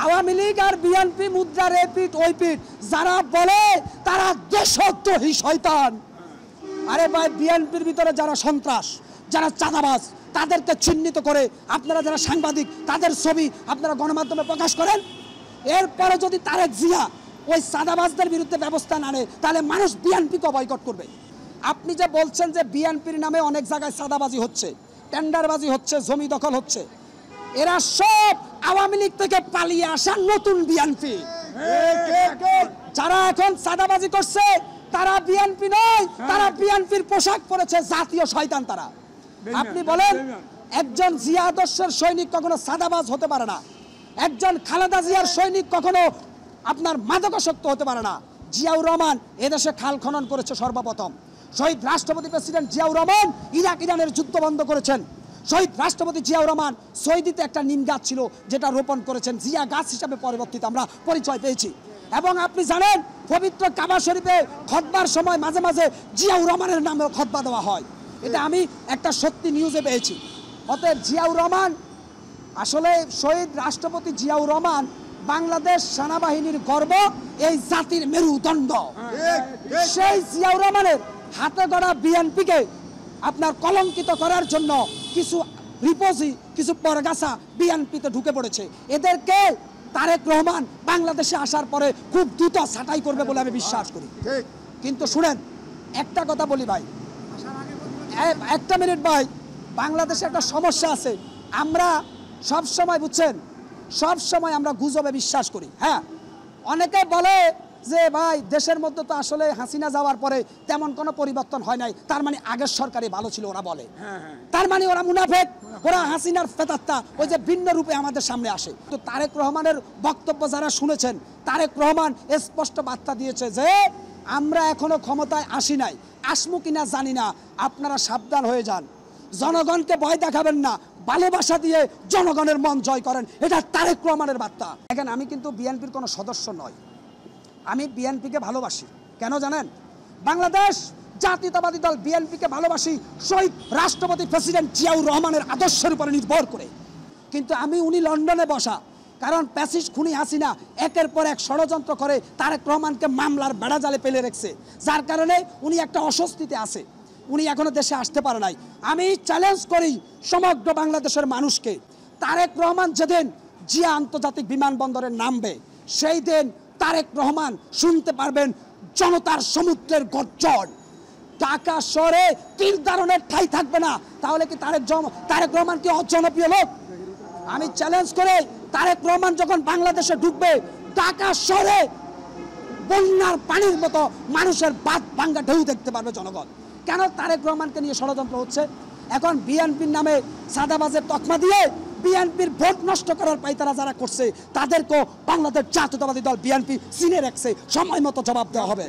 আওয়ামী লীগ আর BNP মুদ্রার এই পিঠ ওই পিঠ যারা বলে তারা দেশদ্রোহী শয়তান। আরে ভাই, বিএনপির ভিতরে যারা সন্ত্রাস, যারা চাঁদাবাজ, তাদেরকে চিহ্নিত করে আপনারা যারা সাংবাদিক, তাদের ছবি আপনারা গণমাধ্যমে প্রকাশ করেন। এরপরে যদি তারেক জিয়া ওই চাঁদাবাজদের বিরুদ্ধে ব্যবস্থা না নেয়, তাহলে মানুষ বিএনপিকে বয়কট করবে। আপনি যে বলছেন যে বিএনপির নামে অনেক জায়গায় চাঁদাবাজি হচ্ছে, টেন্ডারবাজি হচ্ছে, জমি দখল হচ্ছে, এরা সব আওয়ামী লীগ থেকে পালিয়ে আসা নতুন বিএনপি। যারা এখন চাঁদাবাজি করছে তারা বিএনপি নয়, তারা বিএনপির পোশাক পরেছে, জাতীয় শয়তান তারা। আপনি বলেন, একজন জিয়া আদর্শের সৈনিক কখনো চাঁদাবাজ হতে পারে না, একজন খালেদা জিয়ার সৈনিক কখনো আপনার মাদকাসক্ত হতে পারে না। জিয়াউর রহমান এদেশে খাল খনন করেছে সর্বপ্রথম। শহীদ রাষ্ট্রপতি প্রেসিডেন্ট জিয়াউর রহমান ইরাক ইরানের যুদ্ধ বন্ধ করেছেন। শহীদ রাষ্ট্রপতি জিয়াউর রহমান সৌদিতে একটা নিম গাছ ছিল যেটা রোপণ করেছেন, জিয়া গাছ হিসাবে পরবর্তীতে আমরা পরিচয় পেয়েছি। এবং আপনি জানেন, পবিত্র কাবা শরীফে খতবার সময় মাঝে মাঝে জিয়াউর রহমানের নামে খতবা দেওয়া হয়। এটা আমি একটা সত্যি নিউজে পেয়েছি। অতএব জিয়াউর রহমান আসলে, শহীদ রাষ্ট্রপতি জিয়াউর রহমান বাংলাদেশ সেনাবাহিনীর গর্ব, এই জাতির মেরুদণ্ড। সেই জিয়াউর রহমানের হাতে গড়া বিএনপিকে আপনার কলঙ্কিত করার জন্য কিছু রিপোজি, কিছু পরগাছা বিএনপিতে ঢুকে পড়েছে। এদেরকে তারেক রহমান বাংলাদেশে আসার পরে খুব দ্রুত ছাঁটাই করবে বলে আমি বিশ্বাস করি। কিন্তু শুনেন, একটা কথা বলি ভাই, একটা মিনিট ভাই, বাংলাদেশে একটা সমস্যা আছে। আমরা সব সময়, বুঝছেন, সব সময় আমরা গুজবে বিশ্বাস করি। হ্যাঁ, অনেকে বলে যে ভাই দেশের মধ্যে তো আসলে হাসিনা যাওয়ার পরে তেমন কোনো পরিবর্তন হয় নাই, তার মানে আগের সরকারই ভালো ছিল ওরা বলে। তার মানে ওরা মুনাফেক, ওরা হাসিনার ফেতাত্তা, ওই যে ভিন্ন রূপে আমাদের সামনে আসে। তো তারেক রহমানের বক্তব্য যারা শুনেছেন, তারেক রহমান স্পষ্ট বার্তা দিয়েছে যে আমরা এখনো ক্ষমতায় আসি নাই, আসমু কিনা জানি না, আপনারা সাবধান হয়ে যান, জনগণকে ভয় দেখাবেন না, ভালোবাসা দিয়ে জনগণের মন জয় করেন। এটা তারেক রহমানের বার্তা। দেখেন, আমি কিন্তু বিএনপির কোনো সদস্য নয়, আমি বিএনপিকে ভালোবাসি। কেন জানেন? বাংলাদেশ জাতীয়তাবাদী দল বিএনপিকে ভালোবাসি শহীদ রাষ্ট্রপতি প্রেসিডেন্ট জিয়াউর রহমানের আদর্শের উপরে নির্ভর করে। কিন্তু উনি লন্ডনে বসা, কারণ প্যাসিস্ট খুনি হাসিনা একের পর এক ষড়যন্ত্র করে তারেক রহমানকে মামলার বেড়াজালে ফেলে রেখেছে, যার কারণে উনি একটা অস্বস্তিতে আছে, উনি এখনো দেশে আসতে পারে নাই। আমি চ্যালেঞ্জ করি সমগ্র বাংলাদেশের মানুষকে, তারেক রহমান যেদিন জিয়া আন্তর্জাতিক বিমানবন্দরে নামবে, সেই দিন তারেক রহমান শুনতে পারবেন জনতার সমুদ্রের গর্জন। ঢাকা শহরে তিল ধারণের ঠাঁই থাকবে না। তাহলে কি তারেক রহমান কি অজনপ্রিয় লোক? আমি চ্যালেঞ্জ করে, তারেক রহমান যখন বাংলাদেশে ঢুকবে, ঢাকা শহরে বন্যার পানির মতো মানুষের বাদ ভাঙ্গা ঢেউ দেখতে পারবে জনগণ। কেন তারেক রহমানকে নিয়ে ষড়যন্ত্র হচ্ছে? এখন বিএনপির নামে সাদাবাজের তকমা দিয়ে বিএনপির ভোট নষ্ট করার পায়তারা যারা করছে, তাদেরকেও বাংলাদেশ জাতীয়তাবাদী দল বিএনপি চিনে রাখছে, সময় মতো জবাব দেওয়া হবে।